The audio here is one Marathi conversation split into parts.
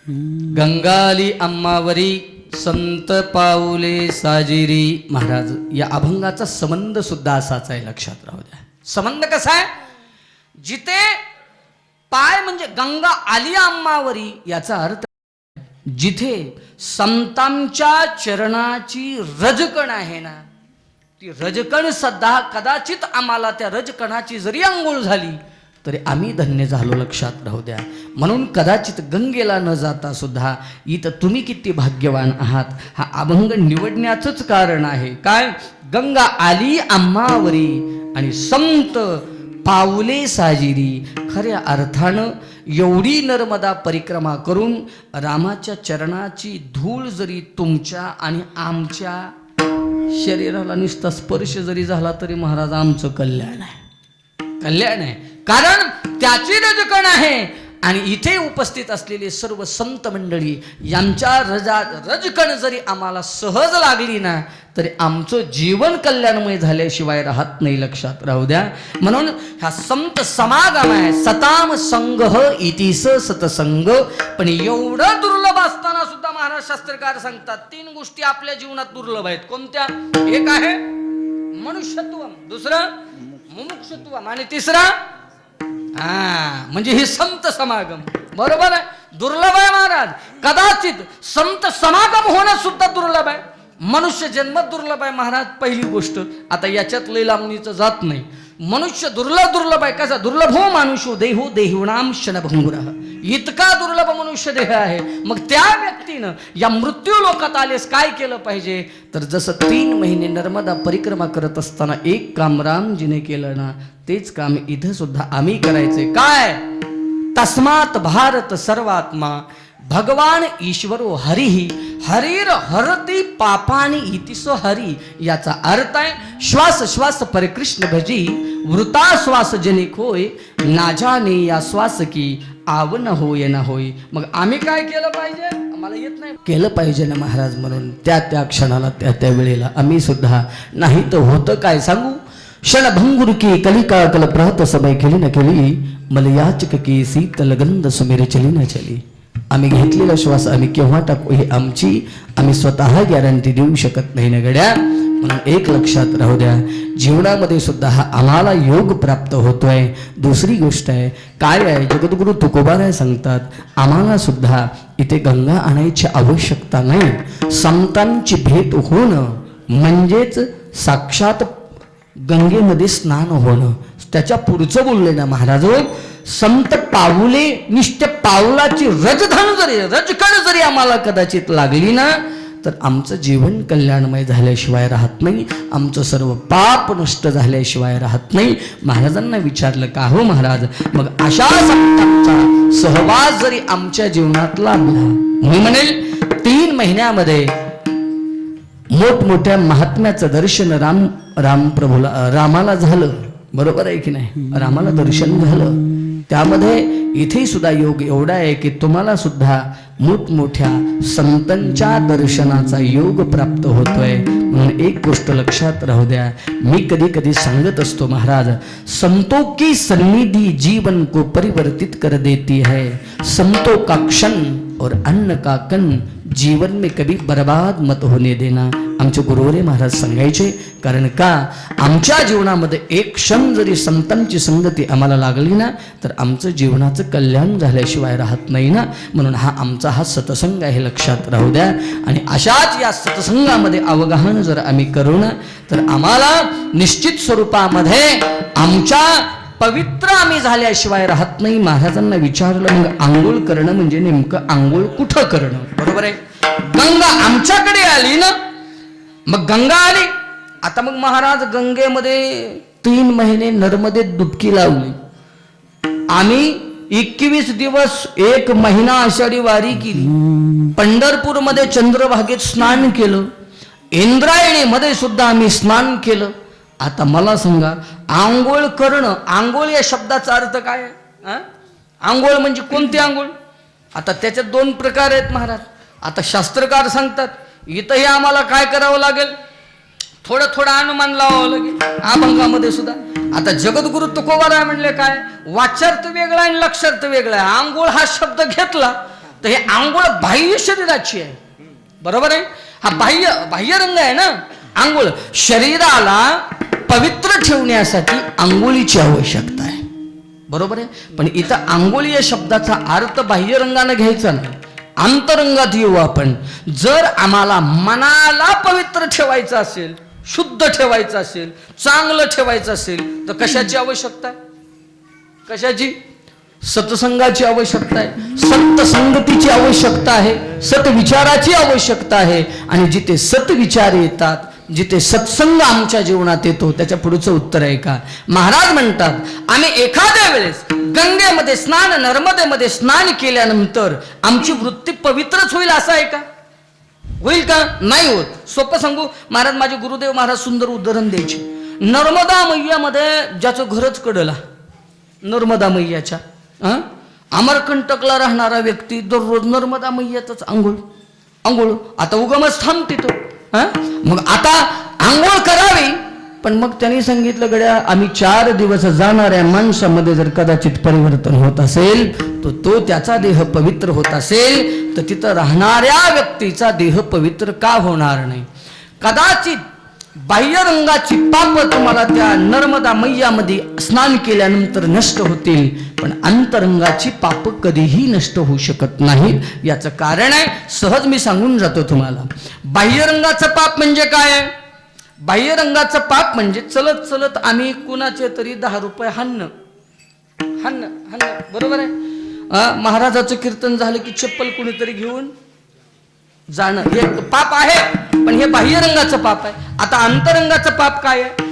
गंगाली अम्मावरी संत पाऊले साजिरी. महाराज या अभंगाचा संबंध सुद्धा असाच आहे, लक्षात राहू द्या. संबंध कसा आहे? जिथे पाय म्हणजे गंगा आली अम्मावरी, याचा अर्थ जिथे संतांच्या चरणाची रजकण आहे ना, ती रजकण सध्या कदाचित आम्हाला त्या रजकणाची जरी आंघोळ झाली तरी आम्ही धन्य झालो, लक्षात राहू द्या. म्हणून कदाचित गंगेला न जाता सुद्धा इथं तुम्ही किती भाग्यवान आहात, हा अभंग निवडण्याचंच कारण आहे. काय? गंगा आली आम्हावरी आणि संत पाऊले साजिरी. खऱ्या अर्थानं एवढी नर्मदा परिक्रमा करून रामाच्या चरणाची धूळ जरी तुमच्या आणि आमच्या शरीराला नुसता स्पर्श जरी झाला तरी महाराज आमचं कल्याण आहे, कल्याण आहे. कारण त्याची रजकण आहे. आणि इथे उपस्थित असलेले सर्व संत मंडळी यांच्या रजकण जरी आम्हाला सहज लागली ना तरी आमचं जीवन कल्याणमय झाल्याशिवाय राहत नाही, लक्षात राहू द्या. म्हणून हा संत समागम आहे. सताम संग इतिस सतसंग. पण एवढं दुर्लभ असताना सुद्धा महाराज शास्त्रकार सांगतात 3 गोष्टी आपल्या जीवनात दुर्लभ आहेत. कोणत्या? एक आहे मनुष्यत्व, दुसरं मुमुक्षुत्व आणि तिसरा म्हणजे हे संत समागम. बरोबर आहे, दुर्लभ आहे महाराज. कदाचित संत समागम होणं सुद्धा दुर्लभ आहे. मनुष्य जन्म दुर्लभ आहे महाराज. पहिली गोष्ट, आता याच्यात लय लांबणीचं जात नाही. मनुष्य दुर्लभ आहे. कसा दुर्लभ? हो मानुषो देहो देहुणाम क्षणभंगुरः. इतका दुर्लभ मनुष्य देह आहे. मग त्या व्यक्तीनं या मृत्यू लोकात आलेस काय केलं पाहिजे? तर जसं 3 महिने नर्मदा परिक्रमा करत असताना एक काम रामजीने केलं ना, तेच काम इथं सुद्धा आम्ही करायचंय. काय? तस्मात भारत सर्वात्मा भगवान ईश्वरो हरिही हरिर हरती पापानी इतिसो हरी. याचा अर्थ आहे श्वास श्वास परिकृष्ण भजी वृता श्वास जनिक होय ना जाने या श्वास की आवन होय ना होय. मग आम्ही काय केलं पाहिजे? आम्हाला येत नाही, केलं पाहिजे ना महाराज. म्हणून त्या क्षणाला त्या वेळेला आम्ही सुद्धा, नाही तर होतं काय सांगू? क्षणभंगुर की कलिका कल प्रहत समय केली न केली मलयाचक की शीतल गंध सुमेर चली न चली. आम्ही घेतलेला श्वास आम्ही केव्हा टाकू ही आमची आम्ही स्वतः गॅरंटी देऊ शकत नाही ना गड्या. म्हणून एक लक्षात राहू द्या, जीवनामध्ये सुद्धा हा आम्हाला योग प्राप्त होतोय. दुसरी गोष्ट आहे काय आहे, जगद्गुरु तुकोबाराय सांगतात आम्हाला सुद्धा इथे गंगा आणायची आवश्यकता नाही. संतांची भेट होणं म्हणजेच साक्षात गंगेमध्ये स्नान होणं. त्याच्या पुढचं बोलले ना महाराज, संत पाऊले निष्ठ पावलाची रजकण जरी आम्हाला कदाचित लागली ना तर आमचं जीवन कल्याणमय झाल्याशिवाय राहत नाही, आमचं सर्व पाप नष्ट झाल्याशिवाय राहत नाही. महाराजांना विचारलं का हो महाराज, मग अशा संतांचा सहवास जरी आमच्या जीवनात लाभला, मी म्हणेल 3 महिन्यामध्ये मोठमोठ्या महात्म्याचं दर्शन रामाला झालं. बरोबर आहे की नाही? रामाला दर्शन झालं. त्यामध्ये इथे सुद्धा योग एवढा आहे की तुम्हाला सुद्धा मोठमोठ्या संतांच्या दर्शनाचा योग प्राप्त होतोय. म्हणून एक गोष्ट लक्षात राहू द्या, मी कधी कधी सांगत असतो महाराज, संतों की सन्निधि जीवन को परिवर्तित कर देती है. संतों का क्षण और अन्न का कण जीवन में कभी बर्बाद मत होने देना. आमचे गुरुवरे महाराज सांगायचे. कारण का? आमच्या जीवनामध्ये एक क्षण जरी संतांची संगती आम्हाला लागली ना तर आमचं जीवनाचं कल्याण झाल्याशिवाय राहत नाही ना. म्हणून आमचा सत्संग आहे, लक्षात राहू द्या. आणि अशाच या सत्संगामध्ये अवगाहन जर आम्ही करू ना तर आम्हाला निश्चित स्वरूपामध्ये आमच्या पवित्र आम्ही झाल्याशिवाय राहत नाही. महाराजांना विचारलं मग आंघोळ करणं म्हणजे नेमकं आंघोळ कुठं करणं? बरोबर आहे, गंगा आमच्याकडे आली ना, मग गंगा आली. आता मग महाराज गंगेमध्ये 3 महिने नर्मदेत डुबकी लावली. आम्ही 21 दिवस 1 महिना आषाढी वारी केली. पंढरपूरमध्ये चंद्रभागेत स्नान केलं. इंद्रायणीमध्ये सुद्धा आम्ही स्नान केलं. आता मला सांगा, आंघोळ करणं, आंघोळ या शब्दाचा अर्थ काय आहे? आंघोळ म्हणजे कोणती आंघोळ? आता त्याच्यात 2 प्रकार आहेत महाराज. आता शास्त्रकार सांगतात इथंही आम्हाला काय करावं लागेल, थोडं अनुमान लावावं लागेल अभंगामध्ये सुद्धा. आता जगद्गुरु तुकोबाराय म्हणले काय, वाच्यार्थ वेगळा आणि लक्षार्थ वेगळा आहे. आंघोळ हा शब्द घेतला तर हे आंघोळ बाह्य शरीराची आहे, बरोबर आहे. हा बाह्य रंग आहे ना. आंघोळ शरीराला पवित्र ठेवण्यासाठी आंघोळीची आवश्यकता आहे, बरोबर आहे. पण इथं आंघोळी या शब्दाचा अर्थ बाह्य रंगाने घ्यायचा नाही, अंतरंगात येऊ आपण. जर आम्हाला मनाला पवित्र ठेवायचं असेल, शुद्ध ठेवायचं असेल, चांगलं ठेवायचं असेल तर कशाची आवश्यकता आहे? कशाची? सत्संगाची आवश्यकता आहे, सत्संगतीची आवश्यकता आहे, सत्विचाराची आवश्यकता आहे. आणि जिथे सत्विचार येतात, जिथे सत्संग आमच्या जीवनात येतो, त्याच्या पुढचं उत्तर आहे का? महाराज म्हणतात आम्ही एखाद्या वेळेस गंगेमध्ये स्नान, नर्मदेमध्ये स्नान केल्यानंतर आमची वृत्ती पवित्रच होईल असं आहे का? होईल का? नाही होत. सोपं सांगू महाराज, माझे गुरुदेव महाराज सुंदर उदाहरण द्यायचे. नर्मदा मैयामध्ये ज्याचं घरच कडला, नर्मदा मैयाच्या अमरकंटकला राहणारा व्यक्ती दररोज नर्मदा मैयातच आंघोळ. आता उगमच थांबते तो. मग आता आंघोळ करावी, पण मग त्यांनी सांगितलं गड्या आम्ही 4 दिवस जाणाऱ्या माणसामध्ये जर कदाचित परिवर्तन होत असेल तर तो त्याचा देह पवित्र होत असेल तर तिथं राहणाऱ्या व्यक्तीचा देह पवित्र का होणार नाही? कदाचित बाह्य रंगाची पाप तुम्हाला त्या नर्मदा मैयामध्ये स्नान केल्यानंतर नष्ट होतील, पण अंतरंगाची पाप कधीही नष्ट होऊ शकत नाही. याचं कारण आहे, सहज मी सांगून जातो तुम्हाला. बाह्य रंगाचं पाप म्हणजे काय आहे? बाह्य रंगाचं पाप म्हणजे चलत चलत आम्ही कुणाचे तरी 10 रुपये हाणणं, बरोबर आहे. महाराजाचं कीर्तन झालं की चप्पल कुणीतरी घेऊन जाणं, हे पाप आहे, पण हे बाह्य रंगाचं पाप आहे. आता अंतरंगाचं पाप काय आहे?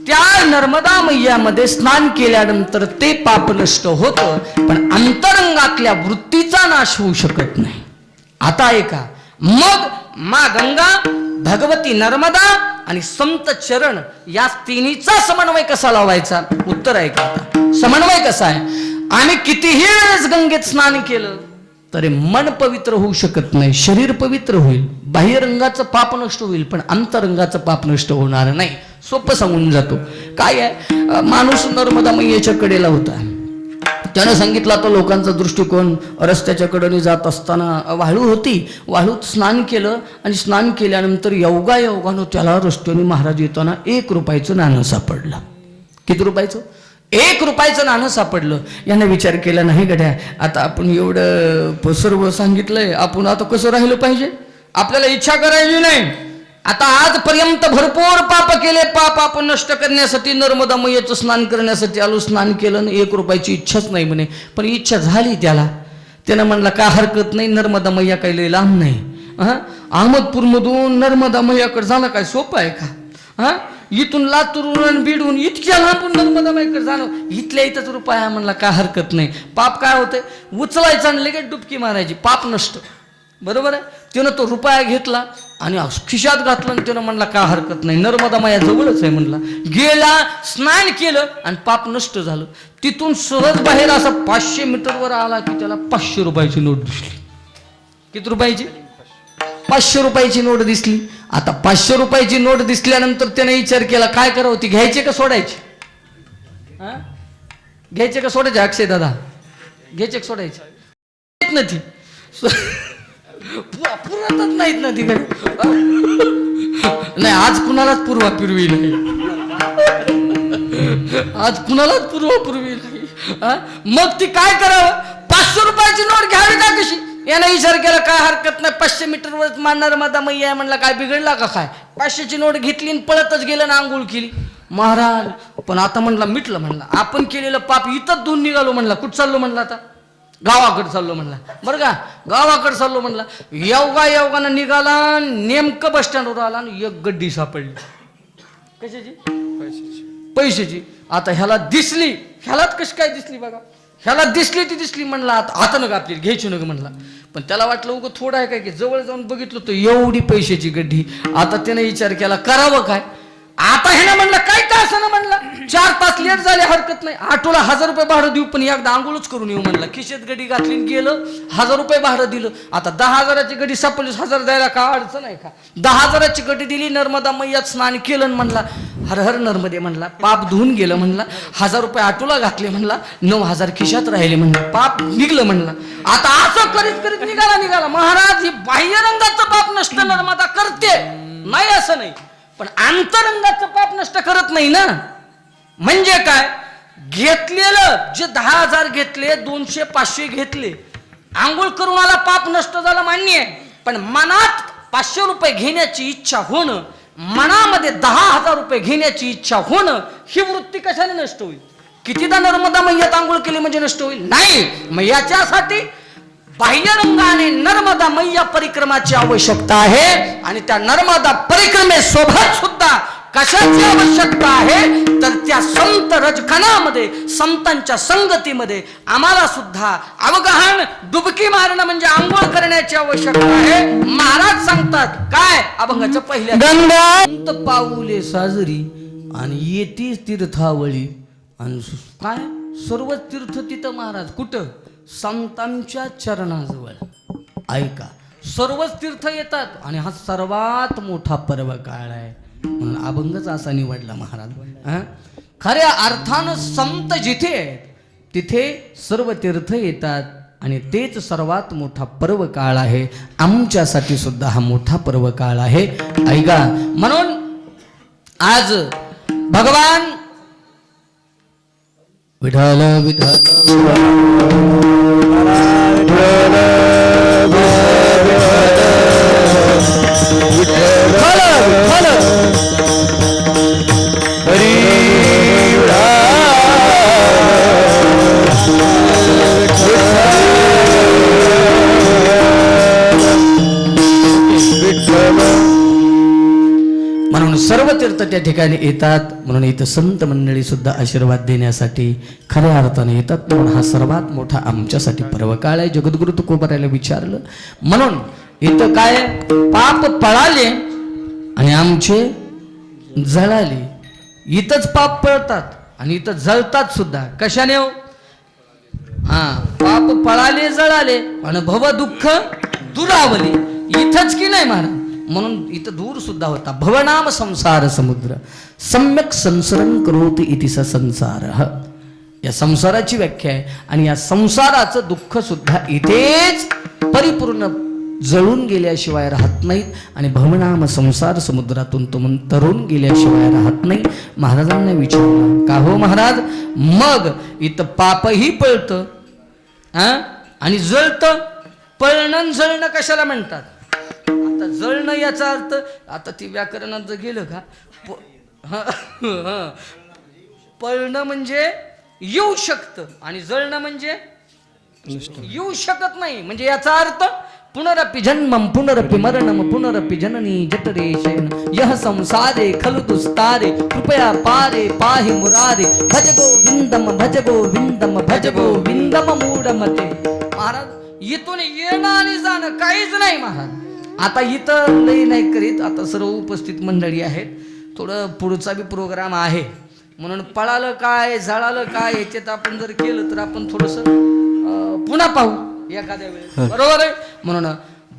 त्या नर्मदा मैयामध्ये स्नान केल्यानंतर ते पाप नष्ट होतं, पण अंतरंगातल्या वृत्तीचा नाश होऊ शकत नाही. आता ऐका, मग मा गंगा, भगवती नर्मदा आणि संत चरण या तिन्हीचा समन्वय कसा लावायचा? उत्तर आहे का? समन्वय कसा आहे? आम्ही कितीही वेळेस गंगेत स्नान केलं तरी मन पवित्र होऊ शकत नाही. शरीर पवित्र होईल, बाह्य रंगाचं पाप नष्ट होईल, पण अंतरंगाचं पाप नष्ट होणार नाही. सोपं सांगून जातो. काय आहे, माणूस नर्मदा मैयाच्या कडेला होता. त्यानं सांगितलं तो लोकांचा दृष्टिकोन, रस्त्याच्या कडेने जात असताना वाळू होती, वाळूत स्नान केलं आणि स्नान केल्यानंतर योगानं त्याला रस्त्याने महाराज येताना 1 रुपयाचं नाणं सापडलं. किती रुपयाचं? 1 रुपयाचं नाणं सापडलं. यानं विचार केला, नाही गड्या आता आपण एवढं सर्व सांगितलंय, आपण आता कसं राहिलं पाहिजे? आपल्याला इच्छा करायची नाही. आता आजपर्यंत भरपूर पाप केले, पाप आपण नष्ट करण्यासाठी नर्मदा मैयाचं स्नान करण्यासाठी आलो, स्नान केलं आणि 1 रुपयाची इच्छाच नाही म्हणे. पण इच्छा झाली त्यानं म्हणला काय हरकत नाही, नर्मदा मैया काही लय लांब नाही. अहमदपूरमधून नर्मदा मैयाकडे जाणं काय सोपं आहे का? इथून लातूरून बीडून इतक्या लांबून नर्मदा मैयाकडे जाणं, इथल्या इथंच रुपया. म्हणला काय हरकत नाही. पाप काय होतंय? उचलायचं आणि लगेच डुबकी मारायची, पाप नष्ट, बरोबर आहे. त्यानं तो रुपया घेतला आणि खिशात घातला आणि त्यानं म्हणला काय हरकत नाही, नर्मदा माया जवळच आहे म्हणला. गेला, स्नान केलं आणि पाप नष्ट झालं. तिथून सहज बाहेर असा 500 मीटरवर आला की त्याला 500 रुपयाची नोट दिसली. किती रुपयाची? 500 रुपयाची नोट दिसली. आता 500 रुपयाची नोट दिसल्यानंतर त्याने विचार केला काय करावं, ती घ्यायची का सोडायची? घ्यायचे का सोडायचे? अक्षय दादा, घ्यायचे का सोडायचे? नाही पुरातच नाहीत ना तिकडे. नाही, आज कुणालाच पूर्वा पूर्वी नाही, आज कुणालाच पूर्वा पूर्वी नाही. मग ती काय करावं? 500 रुपयाची नोट घ्यावी का कशी? याने विचार केला काय हरकत नाही, 500 मीटरवर मानणार माता मैया म्हणला काय बिघडला का काय? 500ची नोट घेतली आणि पळतच गेलं ना आंघोळ केली. महाराज पण आता म्हणला मिटलं, म्हणला आपण केलेलं पाप इथंच धुवून निघालो. म्हणला कुठं चाललो? म्हणला आता गावाकडे चाललो. म्हणला बरं का, गावाकडे चाललो. म्हणला योगानं निघाला, नेमकं बस स्टँडवर आला आणि 1 गड्डी सापडली. कशाची? पैशाची. आता ह्याला दिसली, ह्यालाच कशी काय दिसली बघा, ह्याला दिसली ती दिसली. म्हणला आता नका आपली घ्यायची नका म्हणला. पण त्याला वाटलं उगं थोडं आहे काय की, जवळ जाऊन बघितलं तर एवढी पैशाची गड्डी. आता त्याने विचार केला करावं काय. आता हे ना म्हणलं काय का असं ना म्हणलं 4 तास लेट झाले हरकत नाही, ऑटोला 1000 रुपये भाडं देऊ, पण एकदा आंघोळच करून येऊ म्हणलं. खिशेत गडी घातली गेलं, 1000 रुपये भाडं दिलं. आता 10,000ची गडी सापडली, 1000 द्यायला का अडचण आहे का? 10,000ची गडी दिली, नर्मदा मैयात स्नान केलं म्हणला, हर हर नर्मदे म्हणला, पाप धुवून गेलं म्हणला. 1000 रुपये ऑटोला घातले म्हणला, 9000 खिशात राहिले म्हणलं, पाप निघलं म्हणलं. आता असं करीत करीत निघाला महाराज. ही बाह्य रंगाचं पाप नष्ट नर्मदा करते नाही असं नाही, पण अंतरंगाचं पाप नष्ट करत नाही ना. म्हणजे काय, घेतलेलं जे 10,000 घेतले, 200 500 घेतले, आंघोळ करून आला, पाप नष्ट झाला मान्य आहे. पण मनात 500 रुपये घेण्याची इच्छा होणं, मनामध्ये 10,000 रुपये घेण्याची इच्छा होणं, ही वृत्ती कशाने नष्ट होईल? कितीदा नर्मदा मैयात आंघोळ केली म्हणजे नष्ट होईल? नाही. मग याच्यासाठी बाह्य रंगाने नर्मदा मैया परिक्रमाची आवश्यकता आहे. आणि त्या नर्मदा परिक्रमेसोबत सुद्धा कशाची आवश्यकता आहे, तर त्या संत रजखनामध्ये, संतांच्या संगतीमध्ये आम्हाला सुद्धा अवगाहन, डुबकी मारणं म्हणजे आंघोळ करण्याची आवश्यकता आहे. महाराज सांगतात काय, अभंगाच्या पहिल्या गंगा संत पाऊले साजरी आणि येतीच तीर्थावळी. आणि काय सर्व तीर्थ तिथं महाराज कुठं? संतांच्या चरणाजवळ. ऐका, सर्वच तीर्थ येतात आणि हा सर्वात मोठा पर्व काळ आहे म्हणून अभंगच असा निवडला महाराज. खऱ्या अर्थानं संत जिथे आहेत तिथे सर्व तीर्थ येतात आणि तेच सर्वात मोठा पर्व काळ आहे. आमच्यासाठी सुद्धा हा मोठा पर्व काळ आहे. ऐका, म्हणून आज भगवान विठ्ठल म्हणून सर्व तीर्थ त्या ठिकाणी येतात. म्हणून इथं संत मंडळी सुद्धा आशीर्वाद देण्यासाठी खऱ्या अर्थाने येतात. म्हणून हा सर्वात मोठा आमच्यासाठी पर्व काळ आहे. जगद्गुरु तुकोबारायला विचारलं, म्हणून इथं काय पाप पळाले आणि आमचे जळाले. इथंच पाप पळतात आणि इथं जळतात सुद्धा. कशाने हो? पाप पळाले जळाले आणि भव दुःख दुरावले. इथंच की नाही महाराज? म्हणून इथं दूर सुद्धा होता. भवनाम संसार समुद्र सम्यक संसरण करोति इति स संसार. या संसाराची व्याख्या आहे. आणि या संसाराचं दुःख सुद्धा इथेच परिपूर्ण जळून गेल्याशिवाय राहत नाहीत. आणि भवनाम संसार समुद्रातून तो तरुण गेल्याशिवाय राहत नाही. महाराजांना विचारलं, का हो महाराज, मग इथं पापही पळतं आणि जळतं, पळणं जळणं कशाला म्हणतात? आता जळणं याचा अर्थ, आता ती व्याकरणात जर गेलं का, पळणं म्हणजे येऊ शकतं आणि जळणं म्हणजे येऊ शकत नाही. म्हणजे याचा अर्थ पुनरपि जन्मम पुनरपि मरणम पुनरपि जननी जठरे शयन यह संसारे खलु दुस्तारे कृपया पारे पाहि मुरारे भज गोविंदम भज गोविंदम भज गोविंदम मूढमते. महाराज, इथून येणं आणि जाणं काहीच नाही महाराज. आता इथं लई नाही करीत, आता सर्व उपस्थित मंडळी आहेत, थोडं पुढचा बी प्रोग्राम आहे म्हणून पळालं काय जळालं काय ह्याच्यात आपण जर केलं तर आपण थोडस पुन्हा पाहू एखाद्या वेळेस, बरोबर आहे. म्हणून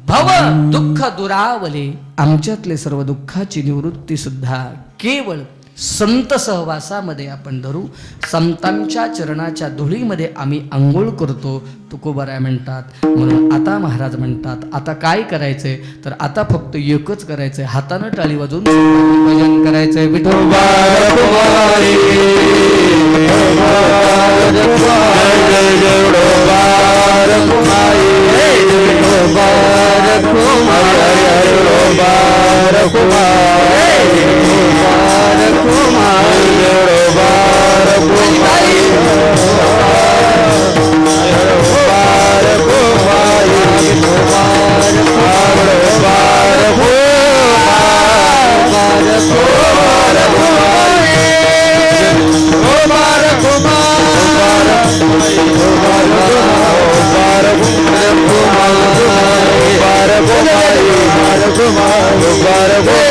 भव दुःख दुरावले, आमच्यातले सर्व दुःखाची निवृत्ती सुद्धा केवळ संत सहवासामध्ये आपण धरू. संतांच्या चरणाच्या धुळीमध्ये आम्ही आंघोळ करतो, तुकोबाराय म्हणतात. म्हणून आता महाराज म्हणतात, आता काय करायचंय तर आता फक्त एकच करायचंय, हातानं टाळी वाजवून भजन करायचंय. विठोबा Kumar